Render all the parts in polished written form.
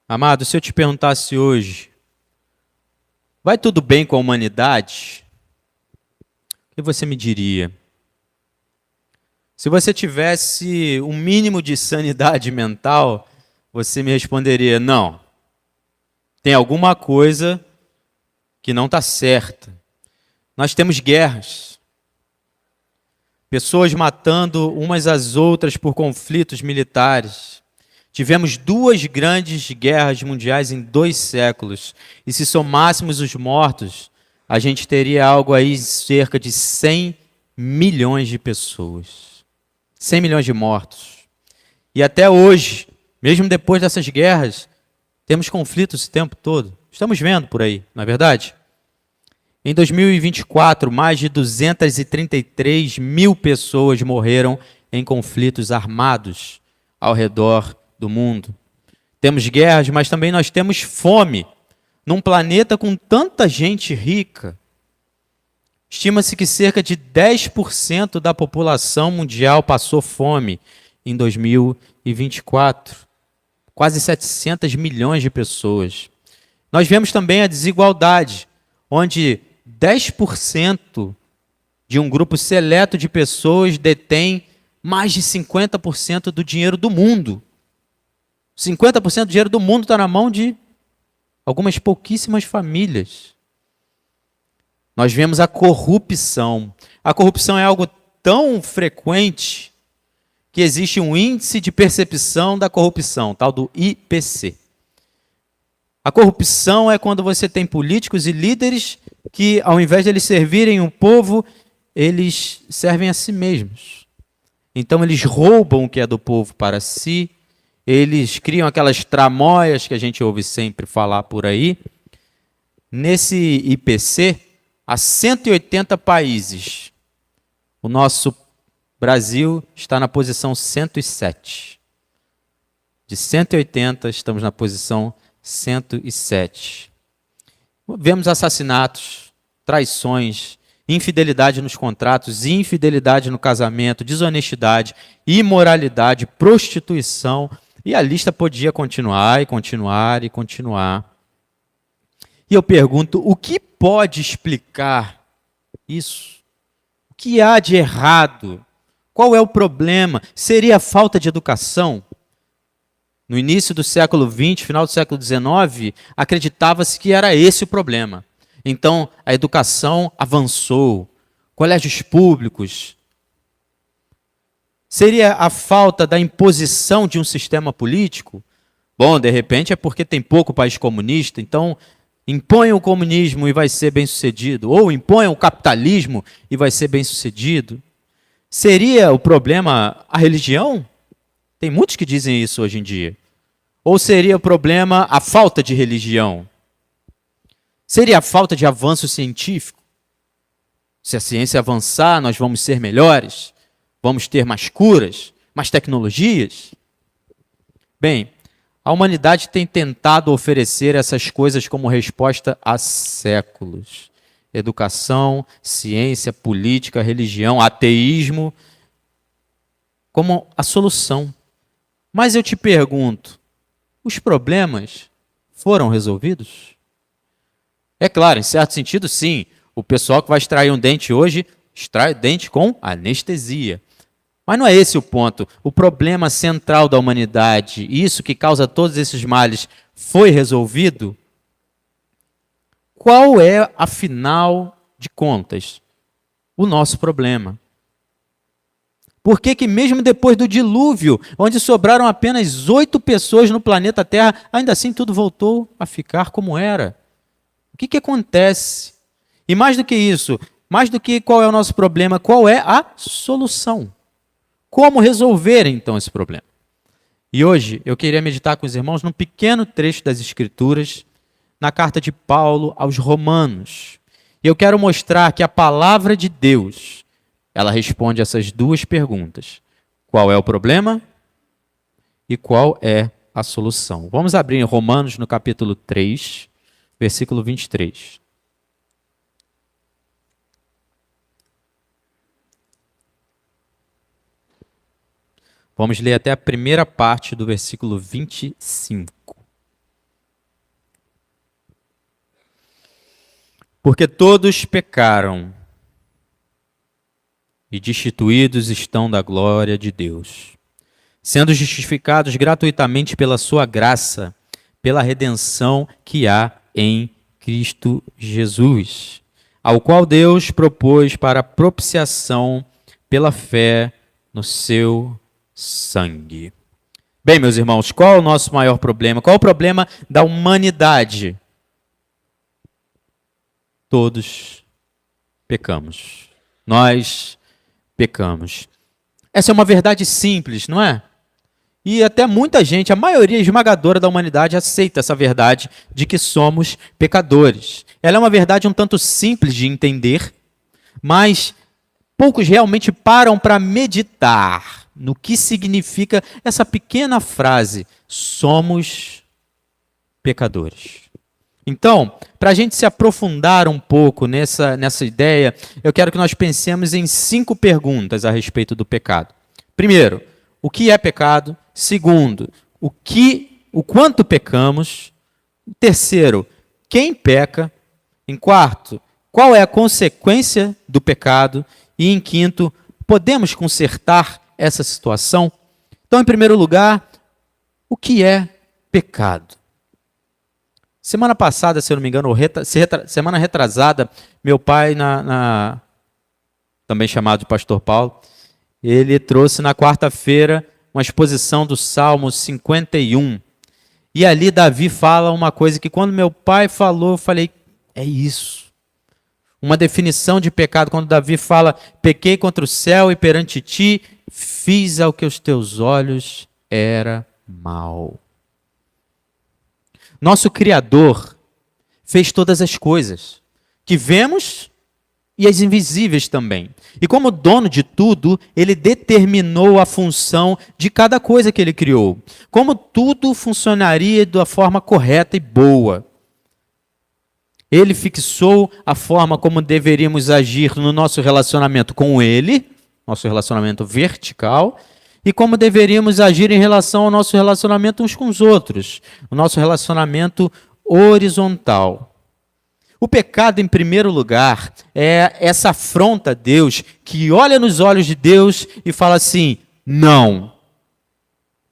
Amado, se eu te perguntasse hoje, vai tudo bem com a humanidade? O que você me diria? Se você tivesse um mínimo de sanidade mental, você me responderia: não, tem alguma coisa que não está certa. Nós temos guerras, pessoas matando umas às outras por conflitos militares. Tivemos duas grandes guerras mundiais em 2 séculos. E se somássemos os mortos, a gente teria algo aí cerca de 100 milhões de pessoas. 100 milhões de mortos. E até hoje, mesmo depois dessas guerras, temos conflitos o tempo todo. Estamos vendo por aí, não é verdade? Em 2024, mais de 233 mil pessoas morreram em conflitos armados ao redor do mundo. Temos guerras, mas também nós temos fome. Num planeta com tanta gente rica, estima-se que cerca de 10% da população mundial passou fome em 2024. Quase 700 milhões de pessoas. Nós vemos também a desigualdade, onde 10% de um grupo seleto de pessoas detém mais de 50% do dinheiro do mundo. 50% do dinheiro do mundo está na mão de algumas pouquíssimas famílias. Nós vemos a corrupção. A corrupção é algo tão frequente que existe um índice de percepção da corrupção, tal do IPC. A corrupção é quando você tem políticos e líderes que, ao invés de eles servirem o povo, eles servem a si mesmos. Então eles roubam o que é do povo para si, eles criam aquelas tramóias que a gente ouve sempre falar por aí. Nesse IPC, há 180 países. O nosso Brasil está na posição 107. De 180, estamos na posição 107. Vemos assassinatos, traições, infidelidade nos contratos, infidelidade no casamento, desonestidade, imoralidade, prostituição. E a lista podia continuar e continuar e continuar. E eu pergunto, o que pode explicar isso? O que há de errado? Qual é o problema? Seria a falta de educação? No início do século XX, final do século XIX, acreditava-se que era esse o problema. Então, a educação avançou, colégios públicos. Seria a falta da imposição de um sistema político? Bom, de repente é porque tem pouco país comunista, então impõe o comunismo e vai ser bem-sucedido, ou impõe o capitalismo e vai ser bem-sucedido. Seria o problema a religião? Tem muitos que dizem isso hoje em dia. Ou seria o problema a falta de religião? Seria a falta de avanço científico? Se a ciência avançar, nós vamos ser melhores? Vamos ter mais curas, mais tecnologias? Bem, a humanidade tem tentado oferecer essas coisas como resposta há séculos. Educação, ciência, política, religião, ateísmo, como a solução. Mas eu te pergunto, os problemas foram resolvidos? É claro, em certo sentido, sim. O pessoal que vai extrair um dente hoje, extrai o dente com anestesia. Mas não é esse o ponto. O problema central da humanidade, isso que causa todos esses males, foi resolvido? Qual é, afinal de contas, o nosso problema? Por que que mesmo depois do dilúvio, onde sobraram apenas 8 pessoas no planeta Terra, ainda assim tudo voltou a ficar como era? O que que acontece? E mais do que isso, mais do que qual é o nosso problema, qual é a solução? Como resolver, então, esse problema? E hoje eu queria meditar com os irmãos num pequeno trecho das Escrituras, na carta de Paulo aos Romanos. E eu quero mostrar que a palavra de Deus, ela responde essas duas perguntas. Qual é o problema e qual é a solução? Vamos abrir em Romanos no capítulo 3, versículo 23. Vamos ler até a primeira parte do versículo 25. Porque todos pecaram e destituídos estão da glória de Deus, sendo justificados gratuitamente pela sua graça, pela redenção que há em Cristo Jesus, ao qual Deus propôs para propiciação pela fé no seu sangue. Bem, meus irmãos, qual é o nosso maior problema? Qual é o problema da humanidade? Todos pecamos. Nós pecamos. Essa é uma verdade simples, não é? E até muita gente, a maioria esmagadora da humanidade, aceita essa verdade de que somos pecadores. Ela é uma verdade um tanto simples de entender, mas poucos realmente param para meditar no que significa essa pequena frase: somos pecadores. Então, para a gente se aprofundar um pouco nessa ideia, eu quero que nós pensemos em 5 perguntas a respeito do pecado. Primeiro, o que é pecado? Segundo, o quanto pecamos? Terceiro, quem peca? Em quarto, qual é a consequência do pecado? E em quinto, podemos consertar essa situação? Então, em primeiro lugar, o que é pecado? Semana passada, se eu não me engano, semana retrasada, meu pai, também chamado de Pastor Paulo, ele trouxe na quarta-feira uma exposição do Salmo 51. E ali Davi fala uma coisa que quando meu pai falou, eu falei, é isso. Uma definição de pecado, quando Davi fala, pequei contra o céu e perante ti, fiz ao que os teus olhos era mal. Nosso Criador fez todas as coisas que vemos e as invisíveis também. E como dono de tudo, ele determinou a função de cada coisa que ele criou. Como tudo funcionaria da forma correta e boa. Ele fixou a forma como deveríamos agir no nosso relacionamento com ele, nosso relacionamento vertical, e como deveríamos agir em relação ao nosso relacionamento uns com os outros, o nosso relacionamento horizontal. O pecado, em primeiro lugar, é essa afronta a Deus, que olha nos olhos de Deus e fala assim, não,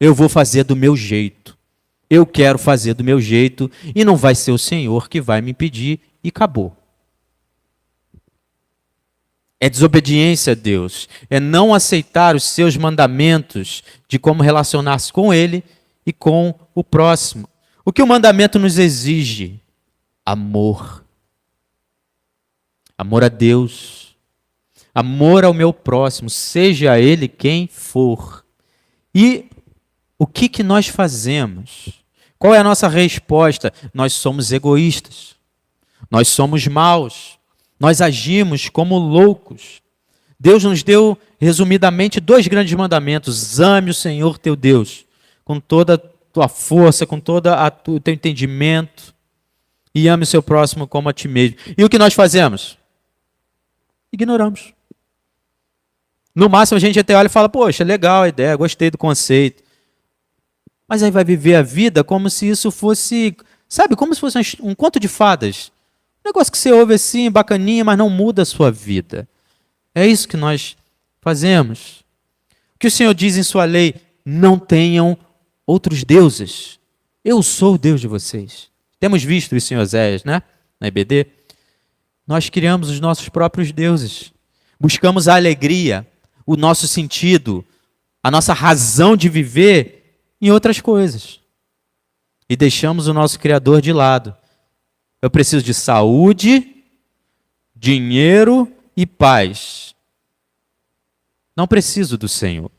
eu vou fazer do meu jeito, eu quero fazer do meu jeito, e não vai ser o Senhor que vai me impedir, e acabou. É desobediência a Deus, é não aceitar os seus mandamentos de como relacionar-se com Ele e com o próximo. O que o mandamento nos exige? Amor. Amor a Deus. Amor ao meu próximo, seja ele quem for. E o que nós fazemos? Qual é a nossa resposta? Nós somos egoístas. Nós somos maus. Nós agimos como loucos. Deus nos deu, resumidamente, 2 grandes mandamentos. Ame o Senhor teu Deus com toda a tua força, com todo o teu entendimento. E ame o seu próximo como a ti mesmo. E o que nós fazemos? Ignoramos. No máximo a gente até olha e fala, poxa, legal a ideia, gostei do conceito. Mas aí vai viver a vida como se isso fosse, sabe, como se fosse um conto de fadas. Um negócio que você ouve assim, bacaninha, mas não muda a sua vida. É isso que nós fazemos. O que o Senhor diz em sua lei? Não tenham outros deuses. Eu sou o Deus de vocês. Temos visto isso em Oséias, né? Na EBD. Nós criamos os nossos próprios deuses. Buscamos a alegria, o nosso sentido, a nossa razão de viver em outras coisas. E deixamos o nosso Criador de lado. Eu preciso de saúde, dinheiro e paz. Não preciso do Senhor.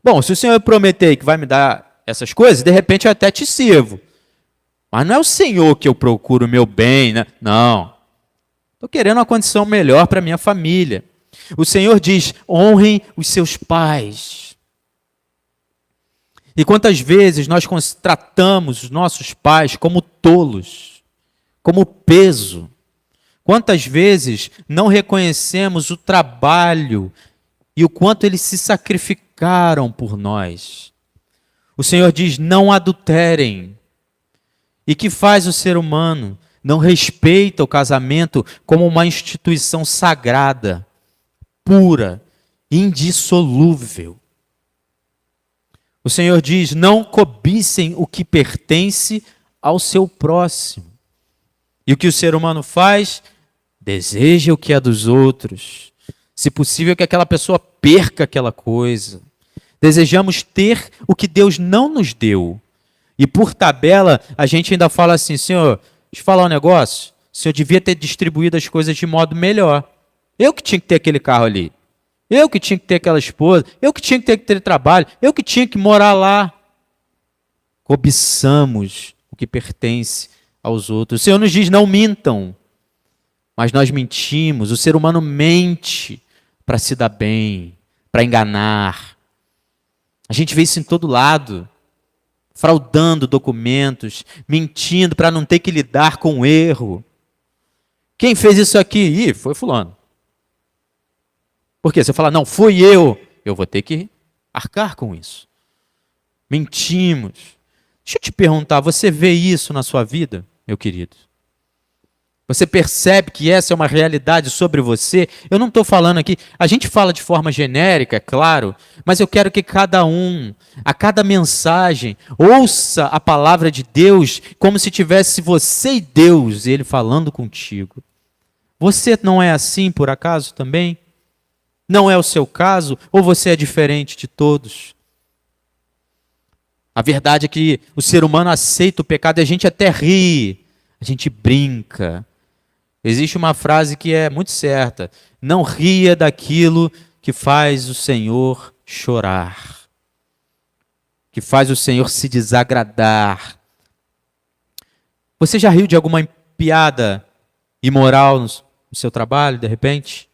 Bom, se o Senhor prometer que vai me dar essas coisas, de repente eu até te sirvo. Mas não é o Senhor que eu procuro o meu bem, né? Não. Estou querendo uma condição melhor para minha família. O Senhor diz, honrem os seus pais. E quantas vezes nós tratamos os nossos pais como tolos, como peso. Quantas vezes não reconhecemos o trabalho e o quanto eles se sacrificaram por nós. O Senhor diz, não adulterem. E que faz o ser humano? não respeita o casamento como uma instituição sagrada, pura, indissolúvel. O Senhor diz: não cobicem o que pertence ao seu próximo. E o que o ser humano faz? Deseja o que é dos outros. Se possível, que aquela pessoa perca aquela coisa. Desejamos ter o que Deus não nos deu. E por tabela, a gente ainda fala assim: Senhor, deixa eu falar um negócio. O Senhor devia ter distribuído as coisas de modo melhor. Eu que tinha que ter aquele carro ali. Eu que tinha que ter aquela esposa. Eu que tinha que ter trabalho. Eu que tinha que morar lá. Cobiçamos o que pertence aos outros. O Senhor nos diz: não mintam. Mas nós mentimos. O ser humano mente para se dar bem, para enganar. A gente vê isso em todo lado. Fraudando documentos, mentindo para não ter que lidar com o erro. Quem fez isso aqui? Ih, foi fulano. Por quê? Você fala: não, fui eu vou ter que arcar com isso. Mentimos. Deixa eu te perguntar, você vê isso na sua vida, meu querido? Você percebe que essa é uma realidade sobre você? Eu não estou falando aqui, a gente fala de forma genérica, é claro, mas eu quero que cada um, a cada mensagem, ouça a palavra de Deus como se tivesse você e Deus, Ele falando contigo. Você não é assim, por acaso, também? Não é o seu caso? Ou você é diferente de todos? A verdade é que o ser humano aceita o pecado e a gente até ri, a gente brinca. Existe uma frase que é muito certa: não ria daquilo que faz o Senhor chorar, que faz o Senhor se desagradar. Você já riu de alguma piada imoral no seu trabalho, de repente?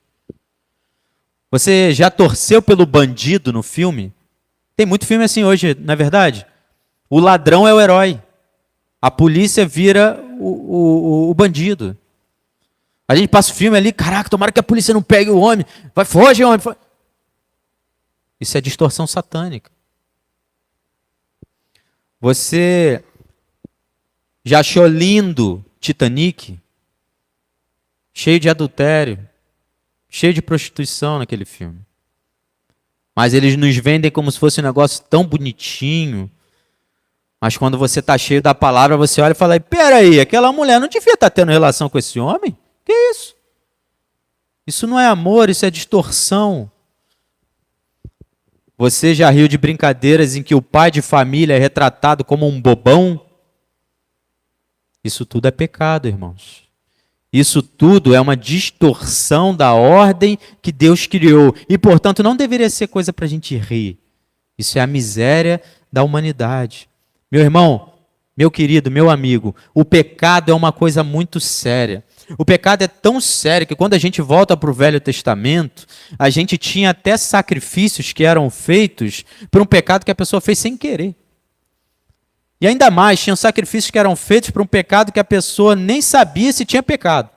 Você já torceu pelo bandido no filme? Tem muito filme assim hoje, não é verdade? O ladrão é o herói. A polícia vira o bandido. A gente passa o filme ali: caraca, tomara que a polícia não pegue o homem. Vai, foge, homem. Foge. Isso é distorção satânica. Você já achou lindo Titanic? Cheio de adultério, cheio de prostituição naquele filme. Mas eles nos vendem como se fosse um negócio tão bonitinho. Mas quando você está cheio da palavra, você olha e fala: peraí, aquela mulher não devia estar tendo relação com esse homem? Que isso? Isso não é amor, isso é distorção. Você já riu de brincadeiras em que o pai de família é retratado como um bobão? Isso tudo é pecado, irmãos. Isso tudo é uma distorção da ordem que Deus criou. E, portanto, não deveria ser coisa para a gente rir. Isso é a miséria da humanidade. Meu irmão, meu querido, meu amigo, o pecado é uma coisa muito séria. O pecado é tão sério que quando a gente volta para o Velho Testamento, a gente tinha até sacrifícios que eram feitos por um pecado que a pessoa fez sem querer. E ainda mais, tinham sacrifícios que eram feitos por um pecado que a pessoa nem sabia se tinha pecado.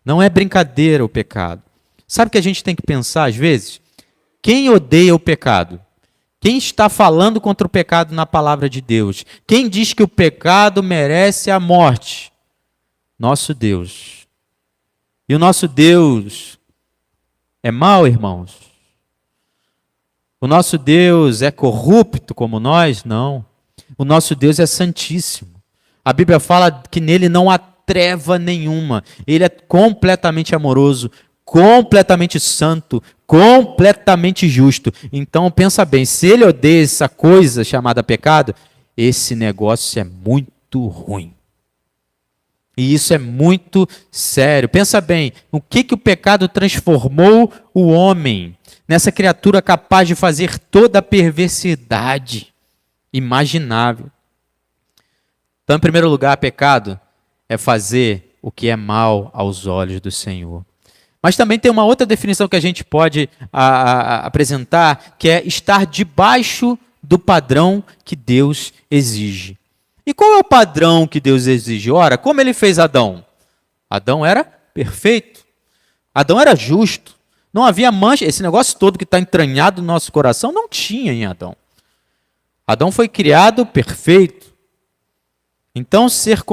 Não é brincadeira o pecado. Sabe o que a gente tem que pensar às vezes? Quem odeia o pecado? Quem está falando contra o pecado na palavra de Deus? Quem diz que o pecado merece a morte? Nosso Deus. E o nosso Deus é mau, irmãos? O nosso Deus é corrupto como nós? Não. O nosso Deus é santíssimo. A Bíblia fala que nele não há treva nenhuma. Ele é completamente amoroso, completamente santo, completamente justo. Então pensa bem, se ele odeia essa coisa chamada pecado, esse negócio é muito ruim. E isso é muito sério. Pensa bem, o que o pecado transformou o homem? Nessa criatura capaz de fazer toda a perversidade imaginável. Então, em primeiro lugar, pecado é fazer o que é mal aos olhos do Senhor. Mas também tem uma outra definição que a gente pode apresentar, que é estar debaixo do padrão que Deus exige. E qual é o padrão que Deus exige? Ora, como ele fez Adão? Adão era perfeito. Adão era justo. Não havia mancha. Esse negócio todo que está entranhado no nosso coração não tinha em Adão. Adão foi criado perfeito. Então, ser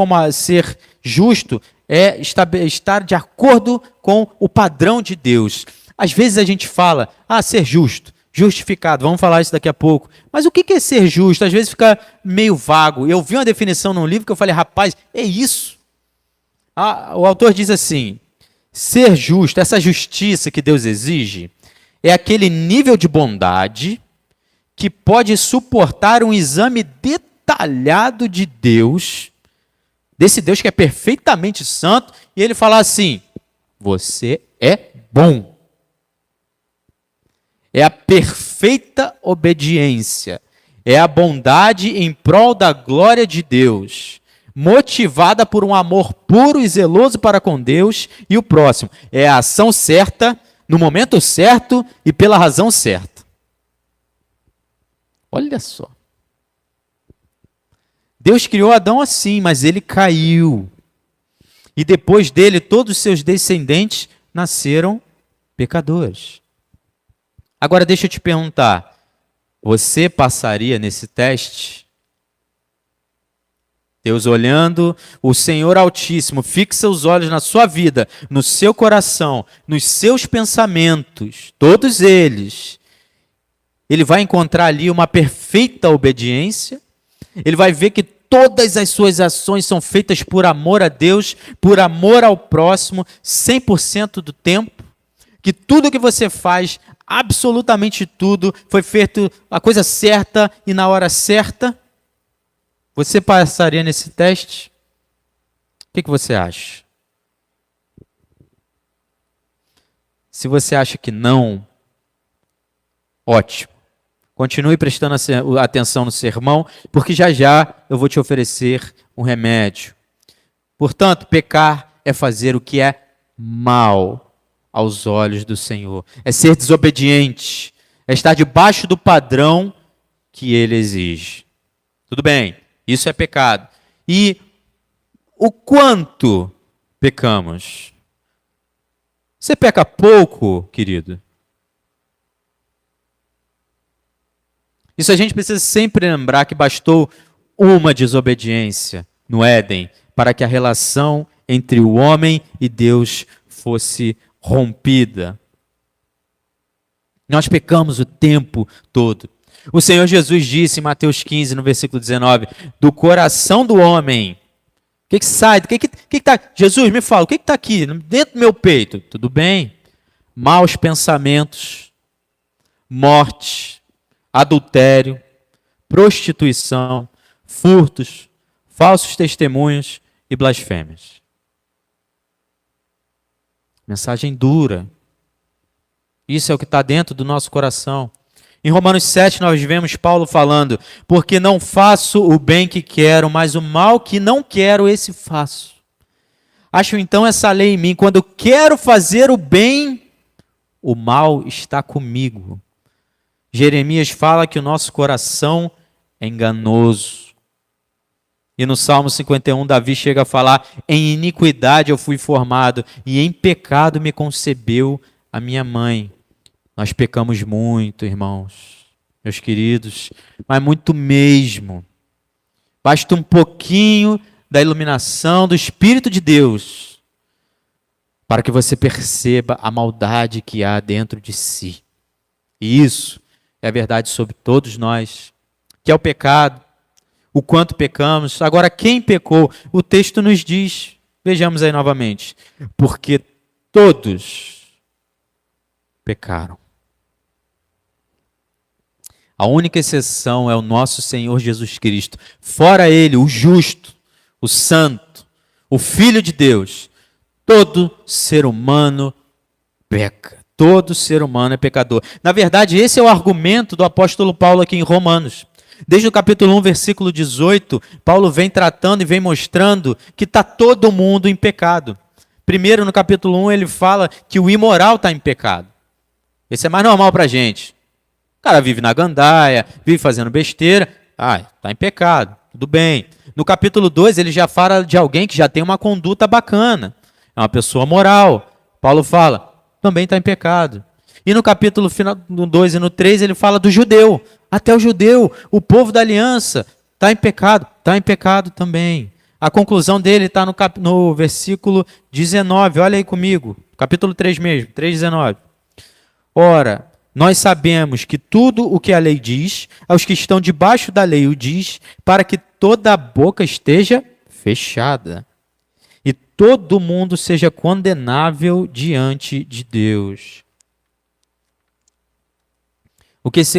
justo é estar de acordo com o padrão de Deus. Às vezes a gente fala, ser justo, justificado, vamos falar isso daqui a pouco. Mas o que é ser justo? Às vezes fica meio vago. Eu vi uma definição num livro que eu falei, rapaz, é isso. O autor diz assim, ser justo, essa justiça que Deus exige, é aquele nível de bondade que pode suportar um exame detalhado de Deus, desse Deus que é perfeitamente santo, e ele fala assim, você é bom. É a perfeita obediência, é a bondade em prol da glória de Deus, motivada por um amor puro e zeloso para com Deus e o próximo. É a ação certa, no momento certo e pela razão certa. Olha só. Deus criou Adão assim, mas ele caiu. E depois dele, todos os seus descendentes nasceram pecadores. Agora deixa eu te perguntar, você passaria nesse teste? Deus olhando, o Senhor Altíssimo fixa os olhos na sua vida, no seu coração, nos seus pensamentos, todos eles. Ele vai encontrar ali uma perfeita obediência, ele vai ver que todas as suas ações são feitas por amor a Deus, por amor ao próximo, 100% do tempo, que tudo que você faz, absolutamente tudo, foi feito a coisa certa e na hora certa. Você passaria nesse teste? O que você acha? Se você acha que não, ótimo. Continue prestando atenção no sermão, porque já já eu vou te oferecer um remédio. Portanto, pecar é fazer o que é mal aos olhos do Senhor. É ser desobediente, é estar debaixo do padrão que Ele exige. Tudo bem, isso é pecado. E o quanto pecamos? Você peca pouco, querido? Isso a gente precisa sempre lembrar que bastou uma desobediência no Éden para que a relação entre o homem e Deus fosse rompida. Nós pecamos o tempo todo. O Senhor Jesus disse em Mateus 15, no versículo 19, do coração do homem, o que sai? O que está? Jesus, me fala, o que está aqui dentro do meu peito? Tudo bem? Maus pensamentos, morte, adultério, prostituição, furtos, falsos testemunhos e blasfêmias. Mensagem dura. Isso é o que está dentro do nosso coração. Em Romanos 7 nós vemos Paulo falando, porque não faço o bem que quero, mas o mal que não quero, esse faço. Acho então essa lei em mim, quando eu quero fazer o bem, o mal está comigo. Jeremias fala que o nosso coração é enganoso. E no Salmo 51, Davi chega a falar, em iniquidade eu fui formado, e em pecado me concebeu a minha mãe. Nós pecamos muito, irmãos, meus queridos, mas muito mesmo. Basta um pouquinho da iluminação do Espírito de Deus para que você perceba a maldade que há dentro de si. E isso é a verdade sobre todos nós, que é o pecado, o quanto pecamos. Agora, quem pecou? O texto nos diz, vejamos aí novamente, porque todos pecaram. A única exceção é o nosso Senhor Jesus Cristo. Fora Ele, o justo, o santo, o Filho de Deus, todo ser humano peca. Todo ser humano é pecador. Na verdade, esse é o argumento do apóstolo Paulo aqui em Romanos. Desde o capítulo 1, versículo 18, Paulo vem tratando e vem mostrando que está todo mundo em pecado. Primeiro, no capítulo 1, ele fala que o imoral está em pecado. Esse é mais normal para a gente. O cara vive na gandaia, vive fazendo besteira, está em pecado, tudo bem. No capítulo 2, ele já fala de alguém que já tem uma conduta bacana, é uma pessoa moral. Paulo fala, também está em pecado. E no capítulo final, no 2 e no 3, ele fala do judeu. Até o judeu, o povo da aliança, Está em pecado também. A conclusão dele está no versículo 19. Olha aí comigo, capítulo 3 mesmo, 3:19. Ora, nós sabemos que tudo o que a lei diz, aos que estão debaixo da lei o diz, para que toda a boca esteja fechada e todo mundo seja condenável diante de Deus.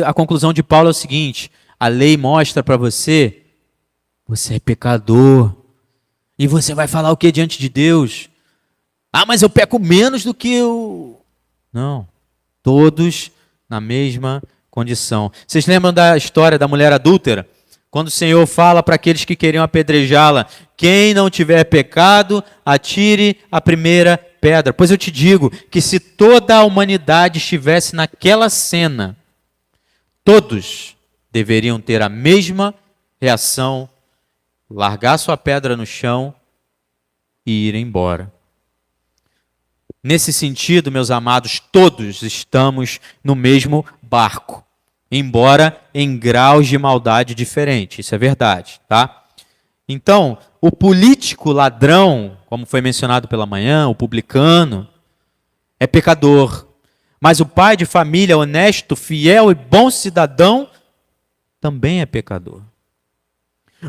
A conclusão de Paulo é o seguinte: a lei mostra para você, você é pecador. E você vai falar o que diante de Deus? Ah, mas eu peco menos do que eu... Não, todos na mesma condição. Vocês lembram da história da mulher adúltera? Quando o Senhor fala para aqueles que queriam apedrejá-la: quem não tiver pecado, atire a primeira pedra. Pois eu te digo que se toda a humanidade estivesse naquela cena, todos deveriam ter a mesma reação, largar sua pedra no chão e ir embora. Nesse sentido, meus amados, todos estamos no mesmo barco, embora em graus de maldade diferentes. Isso é verdade, tá? Então, o político ladrão, como foi mencionado pela manhã, o publicano, é pecador. Mas o pai de família honesto, fiel e bom cidadão também é pecador.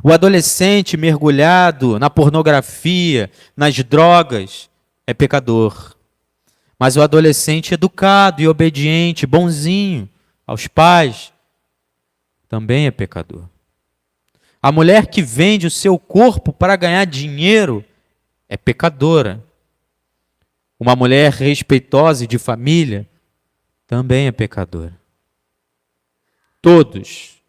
O adolescente mergulhado na pornografia, nas drogas, é pecador. Mas o adolescente educado e obediente, bonzinho aos pais, também é pecador. A mulher que vende o seu corpo para ganhar dinheiro é pecadora. Uma mulher respeitosa e de família também é pecadora. Todos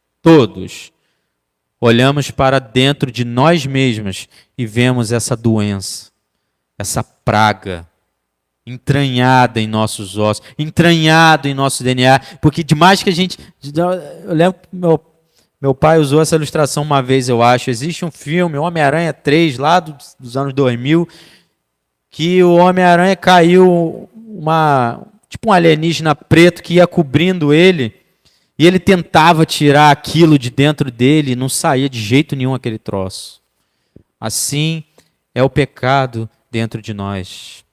olhamos para dentro de nós mesmos e vemos essa doença, essa praga entranhada em nossos ossos, entranhado em nosso DNA, porque demais que a gente... Eu lembro que meu pai usou essa ilustração uma vez, eu acho. Existe um filme, Homem-Aranha 3, lá dos anos 2000, que o Homem-Aranha caiu tipo um alienígena preto que ia cobrindo ele, e ele tentava tirar aquilo de dentro dele, e não saía de jeito nenhum aquele troço. Assim é o pecado dentro de nós.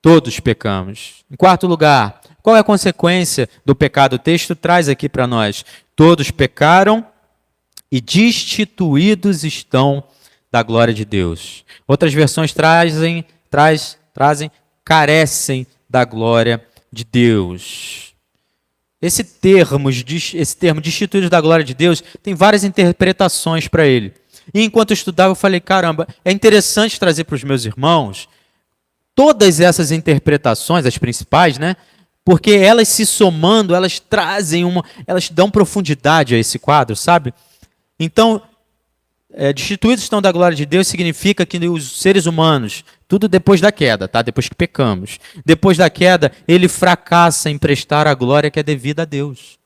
Todos pecamos. Em quarto lugar, qual é a consequência do pecado? O texto traz aqui para nós: todos pecaram e destituídos estão da glória de Deus. Outras versões trazem carecem da glória de Deus. Esse termo destituídos da glória de Deus tem várias interpretações para ele. E enquanto eu estudava, eu falei, caramba, é interessante trazer para os meus irmãos todas essas interpretações, as principais, né? Porque elas se somando, elas dão profundidade a esse quadro, sabe? Então, destituídos estão da glória de Deus significa que os seres humanos, tudo depois da queda, tá? Depois que pecamos, depois da queda, ele fracassa em prestar a glória que é devida a Deus.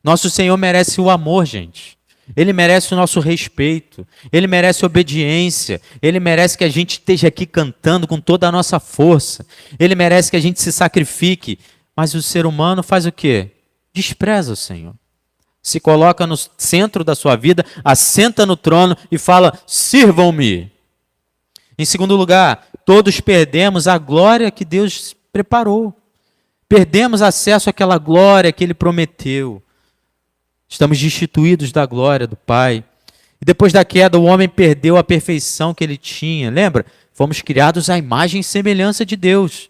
Nosso Senhor merece o amor, gente. Ele merece o nosso respeito, ele merece obediência, ele merece que a gente esteja aqui cantando com toda a nossa força, ele merece que a gente se sacrifique, mas o ser humano faz o quê? Despreza o Senhor. Se coloca no centro da sua vida, assenta no trono e fala, sirvam-me. Em segundo lugar, todos perdemos a glória que Deus preparou. Perdemos acesso àquela glória que Ele prometeu. Estamos destituídos da glória do Pai. E depois da queda, o homem perdeu a perfeição que ele tinha. Lembra? Fomos criados à imagem e semelhança de Deus.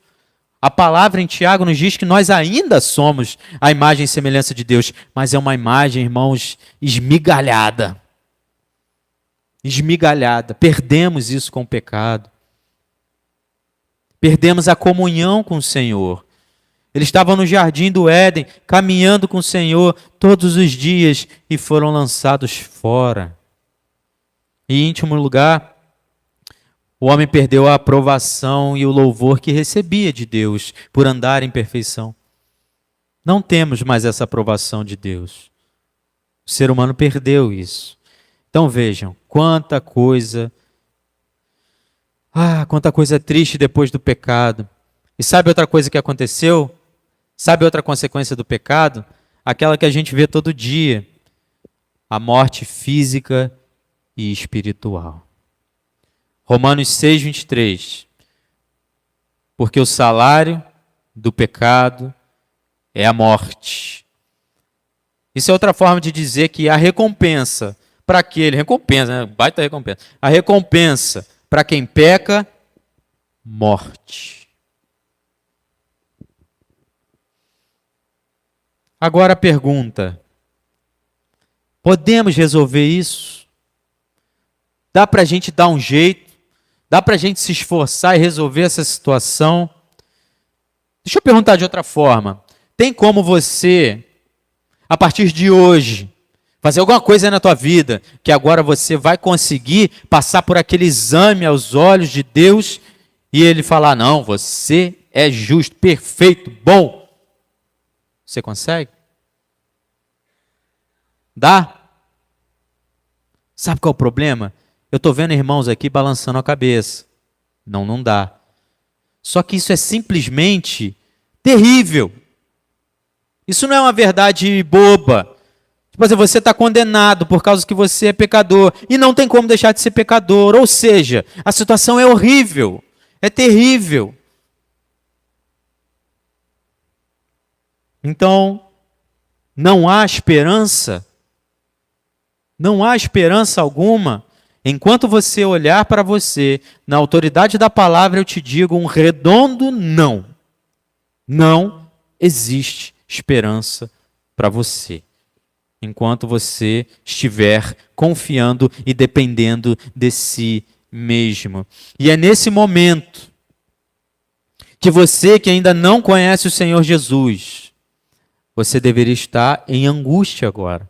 A palavra em Tiago nos diz que nós ainda somos a imagem e semelhança de Deus, mas é uma imagem, irmãos, esmigalhada. Esmigalhada. Perdemos isso com o pecado. Perdemos a comunhão com o Senhor. Eles estavam no jardim do Éden, caminhando com o Senhor todos os dias e foram lançados fora. E em último lugar, o homem perdeu a aprovação e o louvor que recebia de Deus por andar em perfeição. Não temos mais essa aprovação de Deus. O ser humano perdeu isso. Então vejam, quanta coisa triste depois do pecado. E sabe outra coisa que aconteceu? Sabe outra consequência do pecado? Aquela que a gente vê todo dia. a morte física e espiritual. Romanos 6:23. Porque o salário do pecado é a morte. Isso é outra forma de dizer que a recompensa para aquele, recompensa, né? Baita recompensa. A recompensa para quem peca, morte. Agora a pergunta: podemos resolver isso? Dá para a gente dar um jeito? Dá para a gente se esforçar e resolver essa situação? Deixa eu perguntar de outra forma. Tem como você, a partir de hoje, fazer alguma coisa na tua vida que agora você vai conseguir passar por aquele exame aos olhos de Deus e Ele falar: não, você é justo, perfeito, bom? Você consegue? Dá? Sabe qual é o problema? Eu estou vendo irmãos aqui balançando a cabeça. Não, não dá. Só que isso é simplesmente terrível. Isso não é uma verdade boba. Tipo assim, você está condenado por causa que você é pecador. E não tem como deixar de ser pecador. Ou seja, a situação é horrível. É terrível. Então, não há esperança. Não há esperança alguma. Enquanto você olhar para você, na autoridade da palavra eu te digo um redondo não. Não existe esperança para você. Enquanto você estiver confiando e dependendo de si mesmo. E é nesse momento que você que ainda não conhece o Senhor Jesus, você deveria estar em angústia agora.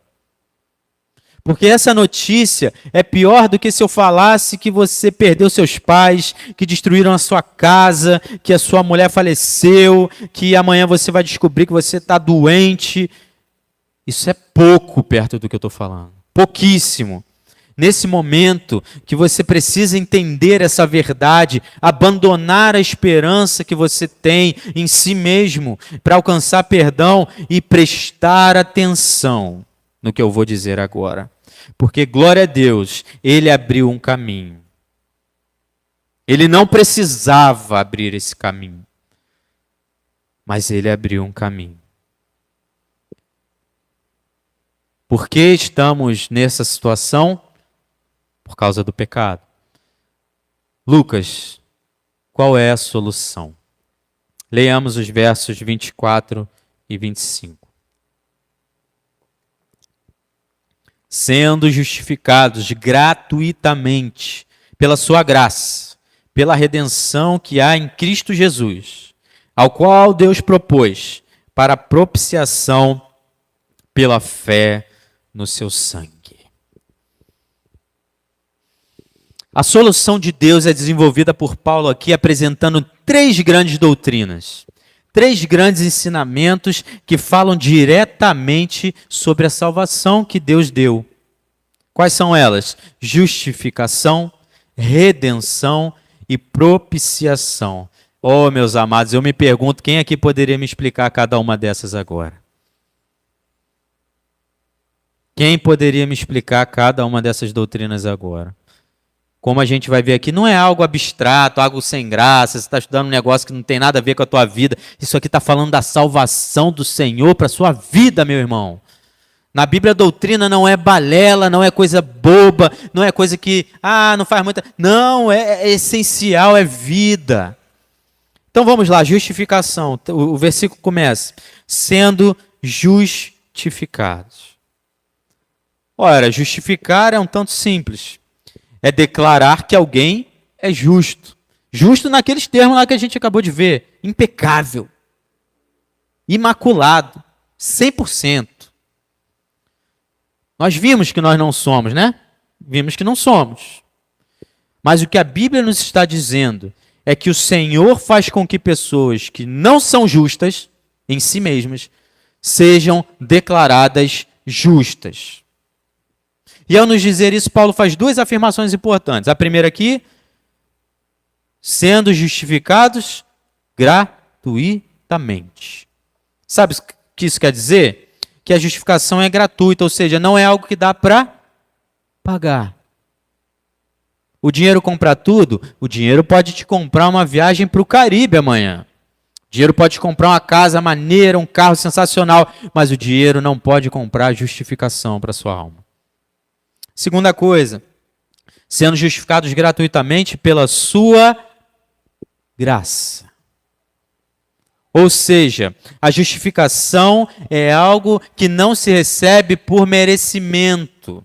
Porque essa notícia é pior do que se eu falasse que você perdeu seus pais, que destruíram a sua casa, que a sua mulher faleceu, que amanhã você vai descobrir que você está doente. Isso é pouco perto do que eu estou falando. Pouquíssimo. Nesse momento que você precisa entender essa verdade, abandonar a esperança que você tem em si mesmo para alcançar perdão e prestar atenção no que eu vou dizer agora. Porque, glória a Deus, Ele abriu um caminho. Ele não precisava abrir esse caminho, mas Ele abriu um caminho. Por que estamos nessa situação? Por causa do pecado. Lucas, qual é a solução? Leiamos os versos 24 e 25. Sendo justificados gratuitamente pela sua graça, pela redenção que há em Cristo Jesus, ao qual Deus propôs para a propiciação pela fé no seu sangue. A solução de Deus é desenvolvida por Paulo aqui apresentando 3 grandes doutrinas. 3 grandes ensinamentos que falam diretamente sobre a salvação que Deus deu. Quais são elas? Justificação, redenção e propiciação. Oh, meus amados, eu me pergunto quem aqui poderia me explicar cada uma dessas agora? Quem poderia me explicar cada uma dessas doutrinas agora? Como a gente vai ver aqui, não é algo abstrato, algo sem graça, você está estudando um negócio que não tem nada a ver com a tua vida. Isso aqui está falando da salvação do Senhor para a sua vida, meu irmão. Na Bíblia a doutrina não é balela, não é coisa boba, não é coisa que, não faz muita... Não, é essencial, é vida. Então vamos lá, justificação. O versículo começa, sendo justificados. Ora, justificar é um tanto simples. É declarar que alguém é justo. Justo naqueles termos lá que a gente acabou de ver. Impecável. Imaculado. 100%. Nós vimos que nós não somos, né? Vimos que não somos. Mas o que a Bíblia nos está dizendo é que o Senhor faz com que pessoas que não são justas em si mesmas sejam declaradas justas. E ao nos dizer isso, Paulo faz 2 afirmações importantes. A primeira aqui, sendo justificados gratuitamente. Sabe o que isso quer dizer? que a justificação é gratuita, ou seja, não é algo que dá para pagar. O dinheiro compra tudo? O dinheiro pode te comprar uma viagem para o Caribe amanhã. O dinheiro pode te comprar uma casa maneira, um carro sensacional, mas o dinheiro não pode comprar justificação para a sua alma. Segunda coisa, sendo justificados gratuitamente pela sua graça. Ou seja, a justificação é algo que não se recebe por merecimento.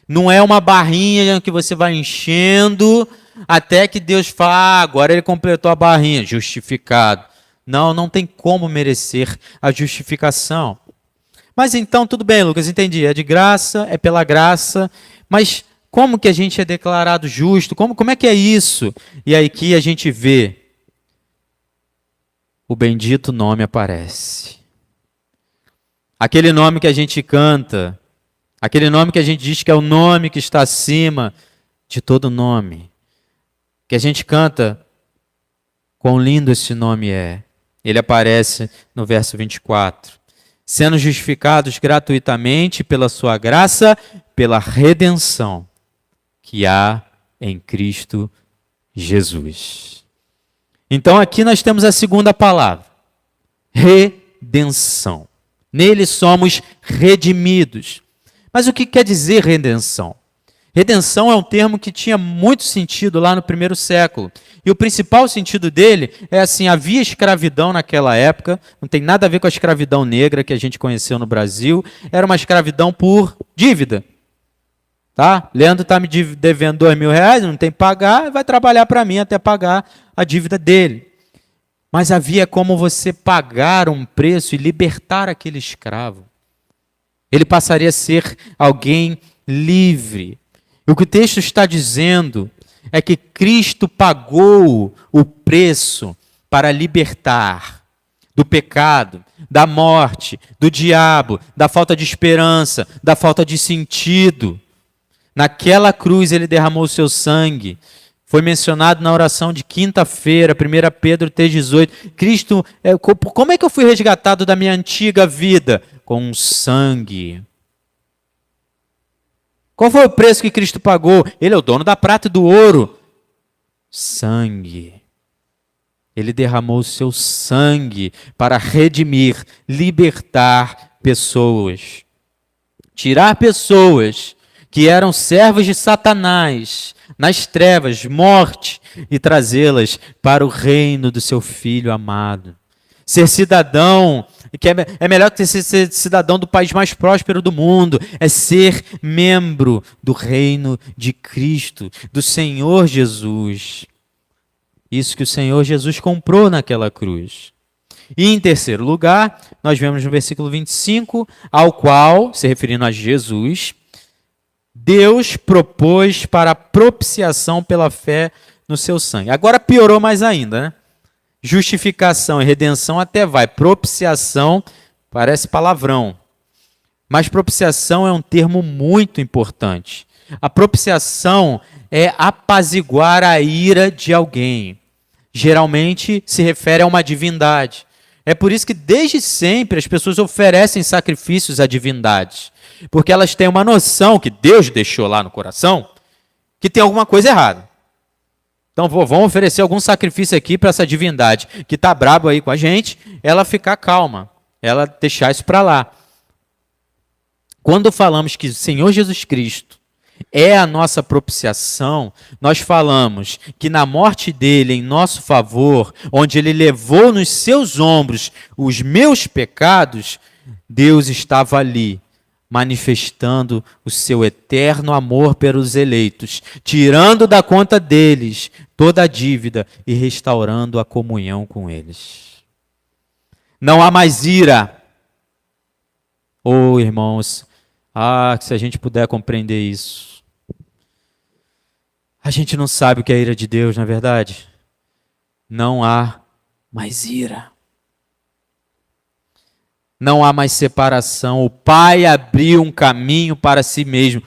Não é uma barrinha que você vai enchendo até que Deus fala, agora ele completou a barrinha, justificado. Não, não tem como merecer a justificação. Mas então, tudo bem, Lucas, entendi. É de graça, é pela graça, mas como que a gente é declarado justo? Como é que é isso? E aí que a gente vê o bendito nome aparece. Aquele nome que a gente canta, aquele nome que a gente diz que é o nome que está acima de todo nome. Que a gente canta, quão lindo esse nome é. Ele aparece no verso 24. Sendo justificados gratuitamente pela sua graça, pela redenção que há em Cristo Jesus. Então aqui nós temos a segunda palavra, redenção. Nele somos redimidos. Mas o que quer dizer redenção? Redenção é um termo que tinha muito sentido lá no primeiro século. E o principal sentido dele é assim, havia escravidão naquela época, não tem nada a ver com a escravidão negra que a gente conheceu no Brasil, era uma escravidão por dívida. Tá? Leandro está me devendo R$2.000, não tem que pagar, vai trabalhar para mim até pagar a dívida dele. Mas havia como você pagar um preço e libertar aquele escravo. Ele passaria a ser alguém livre. E o que o texto está dizendo é que Cristo pagou o preço para libertar do pecado, da morte, do diabo, da falta de esperança, da falta de sentido. Naquela cruz ele derramou o seu sangue. Foi mencionado na oração de quinta-feira, 1 Pedro 3,18. Cristo, como é que eu fui resgatado da minha antiga vida? Com sangue. Qual foi o preço que Cristo pagou? Ele é o dono da prata e do ouro. Sangue. Ele derramou o seu sangue para redimir, libertar pessoas. Tirar pessoas que eram servos de Satanás, nas trevas, morte, e trazê-las para o reino do seu Filho amado. Ser cidadão, que é melhor que ser cidadão do país mais próspero do mundo, é ser membro do reino de Cristo, do Senhor Jesus. Isso que o Senhor Jesus comprou naquela cruz. E em terceiro lugar, nós vemos no versículo 25, ao qual, se referindo a Jesus, Deus propôs para a propiciação pela fé no seu sangue. Agora piorou mais ainda, né? Justificação e redenção até vai. Propiciação parece palavrão. Mas propiciação é um termo muito importante. A propiciação é apaziguar a ira de alguém. Geralmente se refere a uma divindade. É por isso que desde sempre as pessoas oferecem sacrifícios a divindades. Porque elas têm uma noção que Deus deixou lá no coração que tem alguma coisa errada. Então vamos oferecer algum sacrifício aqui para essa divindade que está brabo aí com a gente, ela ficar calma, ela deixar isso para lá. Quando falamos que o Senhor Jesus Cristo é a nossa propiciação, nós falamos que na morte dele em nosso favor, onde ele levou nos seus ombros os meus pecados, Deus estava ali, manifestando o seu eterno amor pelos eleitos, tirando da conta deles toda a dívida e restaurando a comunhão com eles. Não há mais ira. Oh, irmãos, se a gente puder compreender isso. A gente não sabe o que é a ira de Deus, não é verdade? Não há mais ira. Não há mais separação. O Pai abriu um caminho para si mesmo.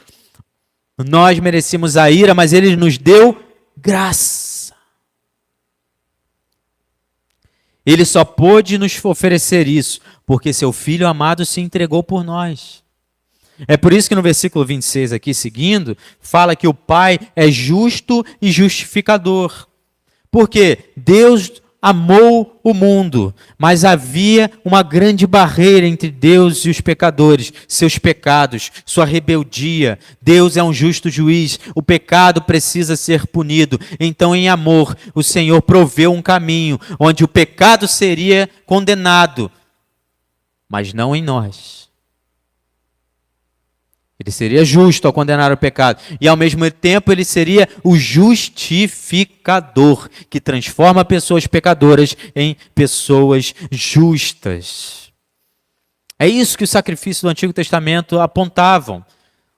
Nós merecíamos a ira, mas Ele nos deu graça. Ele só pôde nos oferecer isso porque seu Filho amado se entregou por nós. É por isso que no versículo 26 aqui, seguindo, fala que o Pai é justo e justificador. Porque Deus amou o mundo, mas havia uma grande barreira entre Deus e os pecadores, seus pecados, sua rebeldia. Deus é um justo juiz, o pecado precisa ser punido. Então, em amor, o Senhor proveu um caminho onde o pecado seria condenado, mas não em nós. Ele seria justo ao condenar o pecado. E ao mesmo tempo ele seria o justificador, que transforma pessoas pecadoras em pessoas justas. É isso que os sacrifícios do Antigo Testamento apontavam.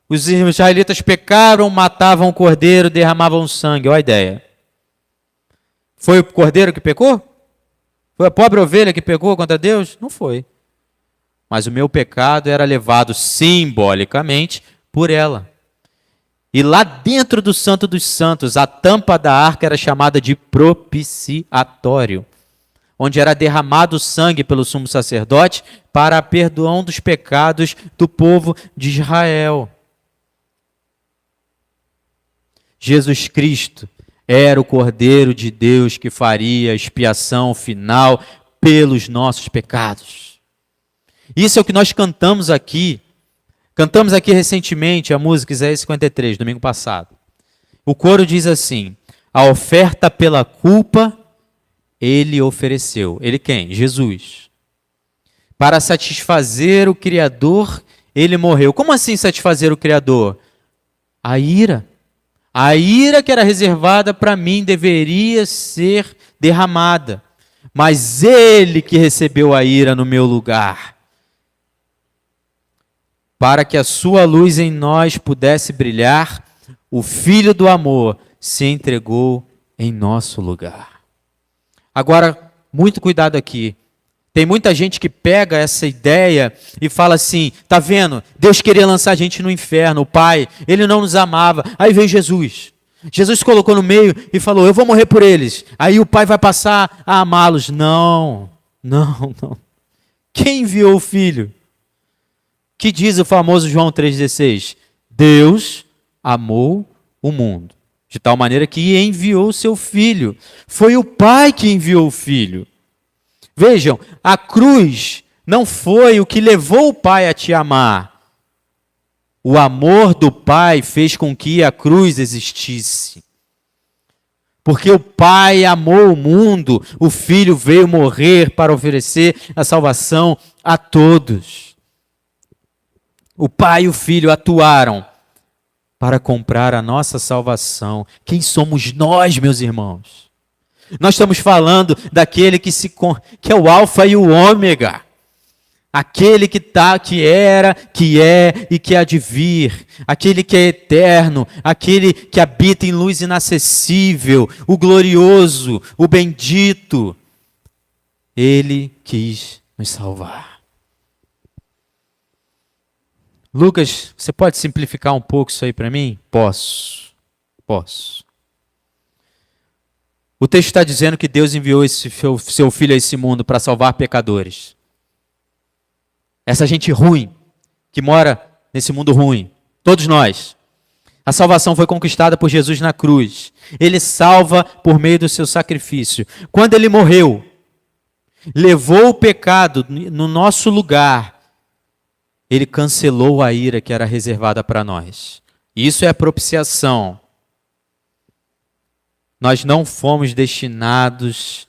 Os israelitas pecaram, matavam o cordeiro, derramavam sangue. Olha a ideia. Foi o cordeiro que pecou? Foi a pobre ovelha que pecou contra Deus? Não foi. Mas o meu pecado era levado simbolicamente por ela. E lá dentro do Santo dos Santos, a tampa da arca era chamada de propiciatório, onde era derramado sangue pelo sumo sacerdote para a perdão dos pecados do povo de Israel. Jesus Cristo era o Cordeiro de Deus que faria a expiação final pelos nossos pecados. Isso é o que nós cantamos aqui. Cantamos aqui recentemente a música Isaías 53, domingo passado. O coro diz assim: a oferta pela culpa ele ofereceu. Ele quem? Jesus. Para satisfazer o Criador, ele morreu. Como assim satisfazer o Criador? A ira. A ira que era reservada para mim deveria ser derramada. Mas ele que recebeu a ira no meu lugar. Para que a sua luz em nós pudesse brilhar, o Filho do amor se entregou em nosso lugar. Agora, muito cuidado aqui. Tem muita gente que pega essa ideia e fala assim, tá vendo? Deus queria lançar a gente no inferno, o Pai, Ele não nos amava. Aí veio Jesus. Jesus se colocou no meio e falou, eu vou morrer por eles. Aí o Pai vai passar a amá-los. Não. Quem enviou o Filho? Que diz o famoso João 3,16? Deus amou o mundo, de tal maneira que enviou o seu Filho. Foi o Pai que enviou o Filho. Vejam, a cruz não foi o que levou o Pai a te amar. O amor do Pai fez com que a cruz existisse. Porque o Pai amou o mundo, o Filho veio morrer para oferecer a salvação a todos. O Pai e o Filho atuaram para comprar a nossa salvação. Quem somos nós, meus irmãos? Nós estamos falando daquele que é o Alfa e o Ômega. Aquele que era, que é e que há de vir. Aquele que é eterno. Aquele que habita em luz inacessível. O glorioso, o bendito. Ele quis nos salvar. Lucas, você pode simplificar um pouco isso aí para mim? Posso. O texto está dizendo que Deus enviou seu Filho a esse mundo para salvar pecadores. Essa gente ruim, que mora nesse mundo ruim. Todos nós. A salvação foi conquistada por Jesus na cruz. Ele salva por meio do seu sacrifício. Quando ele morreu, levou o pecado no nosso lugar. Ele cancelou a ira que era reservada para nós. Isso é a propiciação. Nós não fomos destinados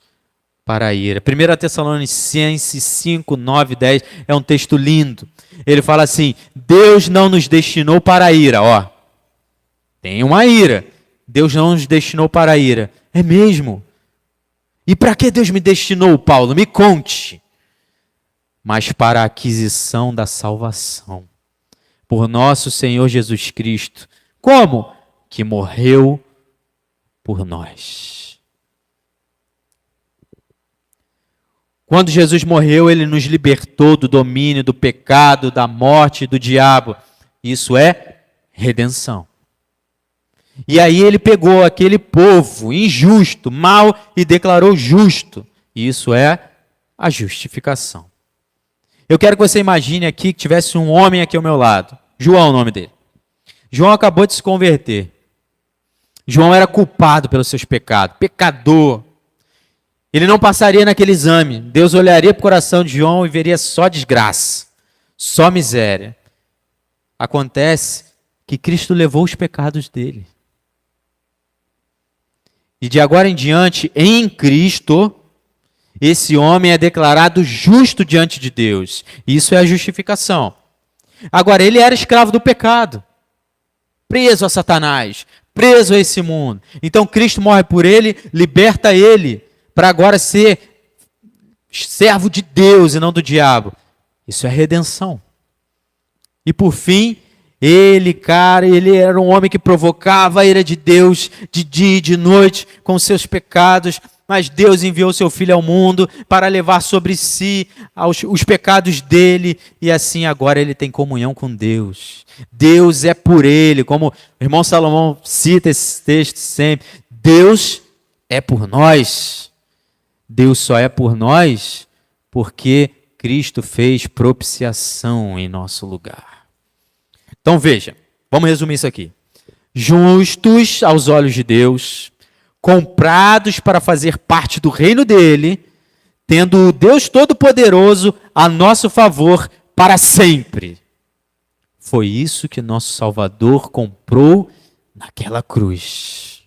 para a ira. 1 Tessalonicenses 5, 9, 10 é um texto lindo. Ele fala assim, Deus não nos destinou para a ira. Ó, tem uma ira. Deus não nos destinou para a ira. É mesmo? E para que Deus me destinou, Paulo? Me conte. Mas para a aquisição da salvação, por nosso Senhor Jesus Cristo. Como? Que morreu por nós. Quando Jesus morreu, ele nos libertou do domínio, do pecado, da morte, do diabo. Isso é redenção. E aí ele pegou aquele povo injusto, mau, e declarou justo. E isso é a justificação. Eu quero que você imagine aqui que tivesse um homem aqui ao meu lado. João é o nome dele. João acabou de se converter. João era culpado pelos seus pecados, pecador. Ele não passaria naquele exame. Deus olharia para o coração de João e veria só desgraça, só miséria. Acontece que Cristo levou os pecados dele. E de agora em diante, em Cristo, esse homem é declarado justo diante de Deus. Isso é a justificação. Agora, ele era escravo do pecado, preso a Satanás, preso a esse mundo. Então, Cristo morre por ele, liberta ele, para agora ser servo de Deus e não do diabo. Isso é redenção. E por fim, ele era um homem que provocava a ira de Deus de dia e de noite com seus pecados, mas Deus enviou seu Filho ao mundo para levar sobre si os pecados dele, e assim agora ele tem comunhão com Deus. Deus é por ele, como o irmão Salomão cita esse texto sempre, Deus é por nós. Deus só é por nós porque Cristo fez propiciação em nosso lugar. Então veja, vamos resumir isso aqui. Justos aos olhos de Deus, comprados para fazer parte do reino dele, tendo o Deus Todo-Poderoso a nosso favor para sempre. Foi isso que nosso Salvador comprou naquela cruz.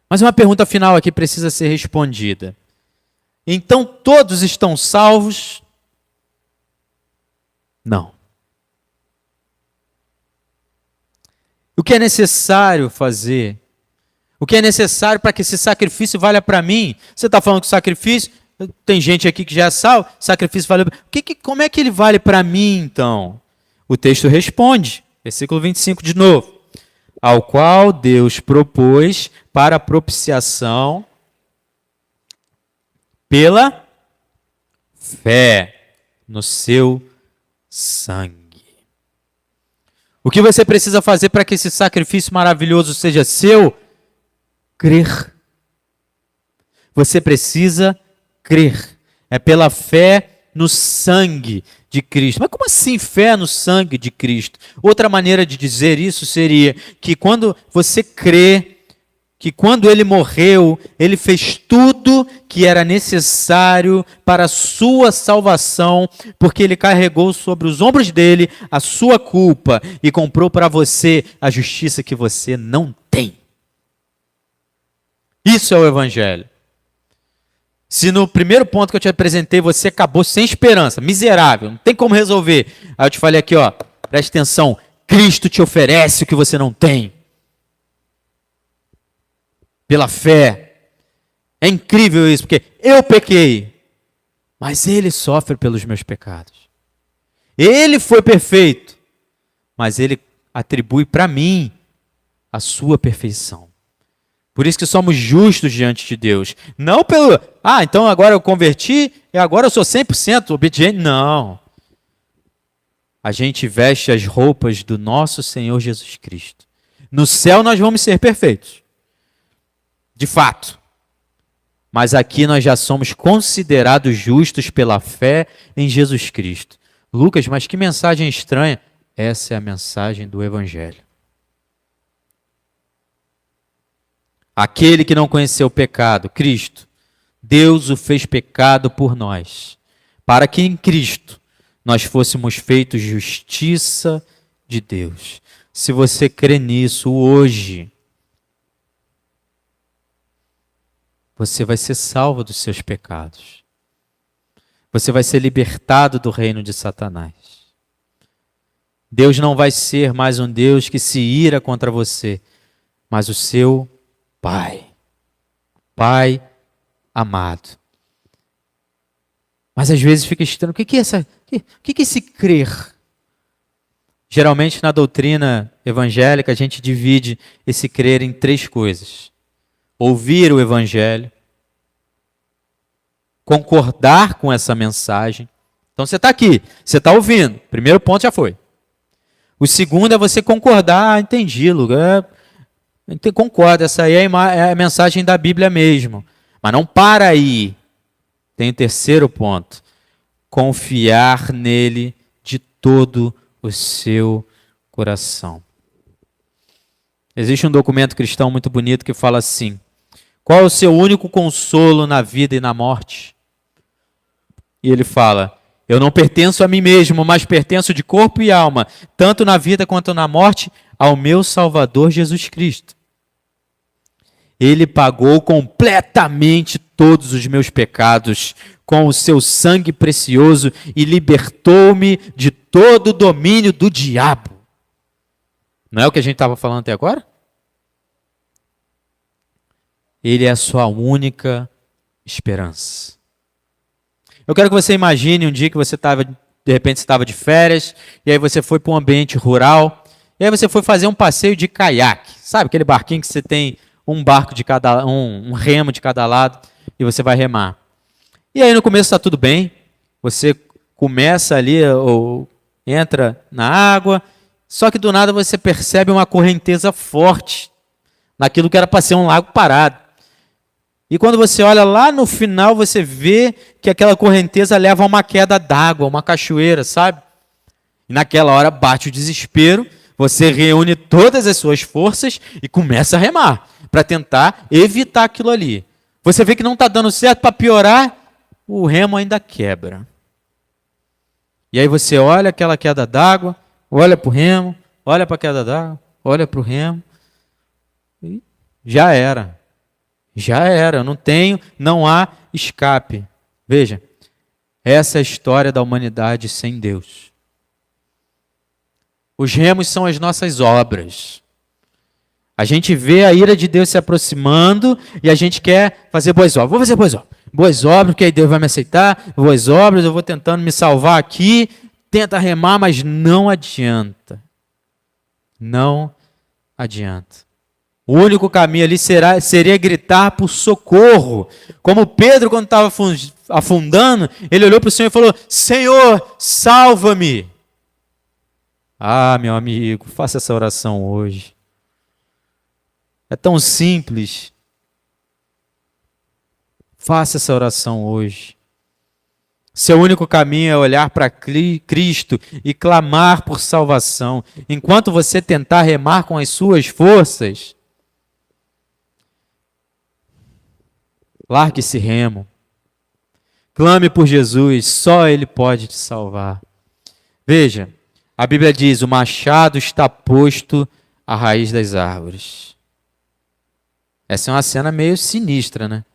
Mas uma pergunta final aqui precisa ser respondida. Então todos estão salvos? Não. O que é necessário fazer? O que é necessário para que esse sacrifício valha para mim? Você está falando que o sacrifício, tem gente aqui que já é salvo, sacrifício vale. Como é que ele vale para mim, então? O texto responde, versículo 25 de novo. Ao qual Deus propôs para a propiciação pela fé no seu sangue. O que você precisa fazer para que esse sacrifício maravilhoso seja seu? Crer. Você precisa crer. É pela fé no sangue de Cristo. Mas como assim fé no sangue de Cristo? Outra maneira de dizer isso seria que quando você crê que quando ele morreu, ele fez tudo que era necessário para a sua salvação, porque ele carregou sobre os ombros dele a sua culpa e comprou para você a justiça que você não tem. Isso é o Evangelho. Se no primeiro ponto que eu te apresentei você acabou sem esperança, miserável, não tem como resolver. Aí eu te falei aqui, ó, preste atenção, Cristo te oferece o que você não tem. Pela fé. É incrível isso, porque eu pequei, mas ele sofre pelos meus pecados. Ele foi perfeito, mas ele atribui para mim a sua perfeição. Por isso que somos justos diante de Deus. Não pelo, então agora eu converti e agora eu sou 100% obediente. Não. A gente veste as roupas do nosso Senhor Jesus Cristo. No céu nós vamos ser perfeitos. De fato. Mas aqui nós já somos considerados justos pela fé em Jesus Cristo. Lucas, mas que mensagem estranha. Essa é a mensagem do Evangelho. Aquele que não conheceu o pecado, Cristo, Deus o fez pecado por nós, para que em Cristo nós fôssemos feitos justiça de Deus. Se você crê nisso hoje, você vai ser salvo dos seus pecados. Você vai ser libertado do reino de Satanás. Deus não vai ser mais um Deus que se ira contra você, mas o seu Pai. Pai amado. Mas às vezes fica estranho. O que é esse crer? Geralmente na doutrina evangélica a gente divide esse crer em três coisas. Ouvir o Evangelho, concordar com essa mensagem. Então você está aqui, você está ouvindo. Primeiro ponto já foi. O segundo é você concordar, entendi, Lucas. Concordo, essa aí é a mensagem da Bíblia mesmo. Mas não para aí. Tem o terceiro ponto. Confiar nele de todo o seu coração. Existe um documento cristão muito bonito que fala assim: qual é o seu único consolo na vida e na morte? E ele fala: eu não pertenço a mim mesmo, mas pertenço de corpo e alma, tanto na vida quanto na morte, ao meu Salvador Jesus Cristo. Ele pagou completamente todos os meus pecados com o seu sangue precioso e libertou-me de todo o domínio do diabo. Não é o que a gente estava falando até agora? Ele é a sua única esperança. Eu quero que você imagine um dia que você estava, de repente, estava de férias, e aí você foi para um ambiente rural, e aí você foi fazer um passeio de caiaque. Sabe aquele barquinho que você tem um barco de cada, um remo de cada lado, e você vai remar. E aí no começo está tudo bem, você começa ali, ou entra na água, só que do nada você percebe uma correnteza forte, naquilo que era para ser um lago parado. E quando você olha lá no final, você vê que aquela correnteza leva a uma queda d'água, uma cachoeira, sabe? E naquela hora bate o desespero, você reúne todas as suas forças e começa a remar, para tentar evitar aquilo ali. Você vê que não está dando certo, para piorar, o remo ainda quebra. E aí você olha aquela queda d'água, olha para o remo, olha para a queda d'água, olha para o remo, e já era. Já era, não há escape. Veja, essa é a história da humanidade sem Deus. Os remos são as nossas obras. A gente vê a ira de Deus se aproximando e a gente quer fazer boas obras. Vou fazer boas obras. Boas obras, porque aí Deus vai me aceitar. Boas obras, eu vou tentando me salvar aqui. Tenta remar, mas não adianta. Não adianta. O único caminho ali seria gritar por socorro. Como Pedro, quando estava afundando, ele olhou para o Senhor e falou: Senhor, salva-me. Ah, meu amigo, faça essa oração hoje. É tão simples. Faça essa oração hoje. Seu único caminho é olhar para Cristo e clamar por salvação. Enquanto você tentar remar com as suas forças, largue esse remo. Clame por Jesus, só Ele pode te salvar. Veja, a Bíblia diz: o machado está posto à raiz das árvores. Essa é uma cena meio sinistra, né?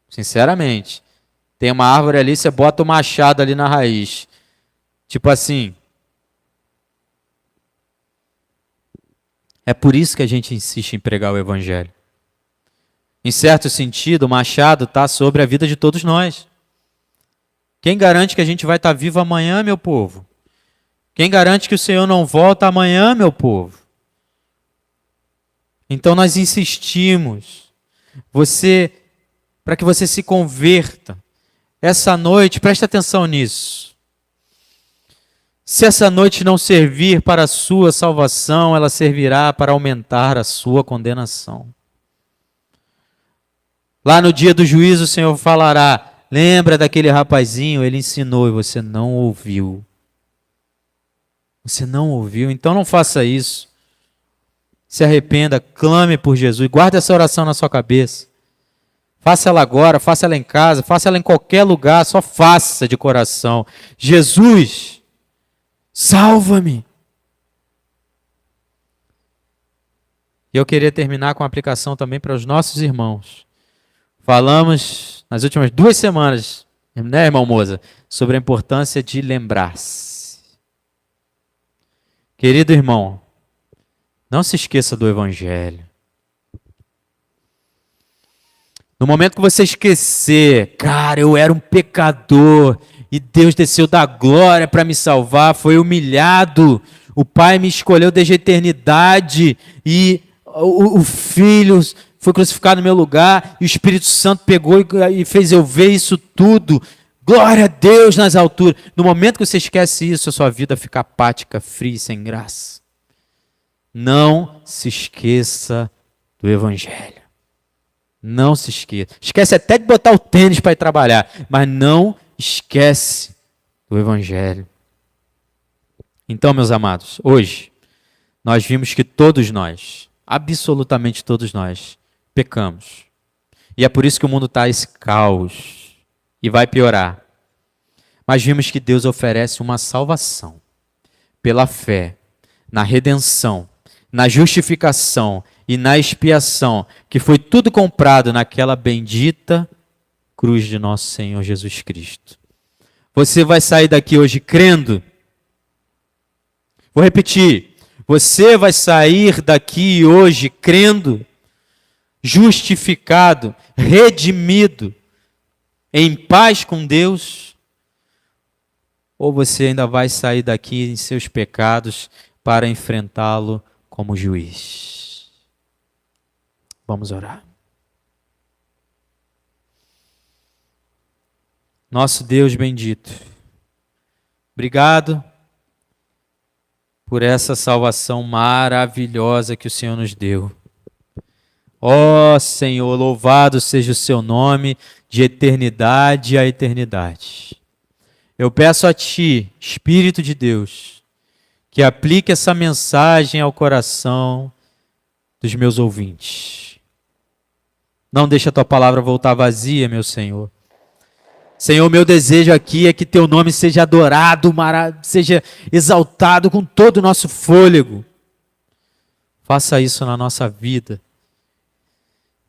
Sinceramente. Tem uma árvore ali, você bota o machado ali na raiz. Tipo assim. É por isso que a gente insiste em pregar o Evangelho. Em certo sentido, o machado está sobre a vida de todos nós. Quem garante que a gente vai estar vivo amanhã, meu povo? Quem garante que o Senhor não volta amanhã, meu povo? Então nós insistimos. Para que você se converta. Essa noite, preste atenção nisso. Se essa noite não servir para a sua salvação, ela servirá para aumentar a sua condenação. Lá no dia do juízo o Senhor falará: lembra daquele rapazinho, ele ensinou e você não ouviu. Você não ouviu, então não faça isso. Se arrependa, clame por Jesus, guarde essa oração na sua cabeça. Faça ela agora, faça ela em casa, faça ela em qualquer lugar, só faça de coração. Jesus, salva-me. E eu queria terminar com uma aplicação também para os nossos irmãos. Falamos nas últimas 2 semanas, né, irmão Moza, sobre a importância de lembrar-se. Querido irmão, não se esqueça do Evangelho. No momento que você esquecer, cara, eu era um pecador e Deus desceu da glória para me salvar, foi humilhado, o Pai me escolheu desde a eternidade e o Filho foi crucificado no meu lugar e o Espírito Santo pegou e fez eu ver isso tudo. Glória a Deus nas alturas. No momento que você esquece isso, a sua vida fica apática, fria e sem graça. Não se esqueça do Evangelho. Não se esqueça. Esquece até de botar o tênis para ir trabalhar, mas não esquece do Evangelho. Então, meus amados, hoje nós vimos que todos nós, absolutamente todos nós, pecamos. E é por isso que o mundo está esse caos e vai piorar. Mas vimos que Deus oferece uma salvação pela fé, na redenção, na justificação e na expiação, que foi tudo comprado naquela bendita cruz de nosso Senhor Jesus Cristo. Você vai sair daqui hoje crendo? Vou repetir. Você vai sair daqui hoje crendo, justificado, redimido, em paz com Deus? Ou você ainda vai sair daqui em seus pecados para enfrentá-lo como juiz? Vamos orar. Nosso Deus bendito, obrigado por essa salvação maravilhosa que o Senhor nos deu. Ó Senhor, louvado seja o seu nome de eternidade a eternidade. Eu peço a Ti, Espírito de Deus, que aplique essa mensagem ao coração dos meus ouvintes. Não deixe a Tua palavra voltar vazia, meu Senhor. Senhor, meu desejo aqui é que Teu nome seja adorado, seja exaltado com todo o nosso fôlego. Faça isso na nossa vida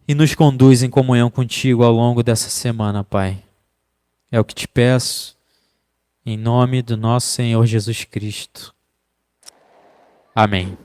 e nos conduz em comunhão contigo ao longo dessa semana, Pai. É o que te peço, em nome do nosso Senhor Jesus Cristo. Amém.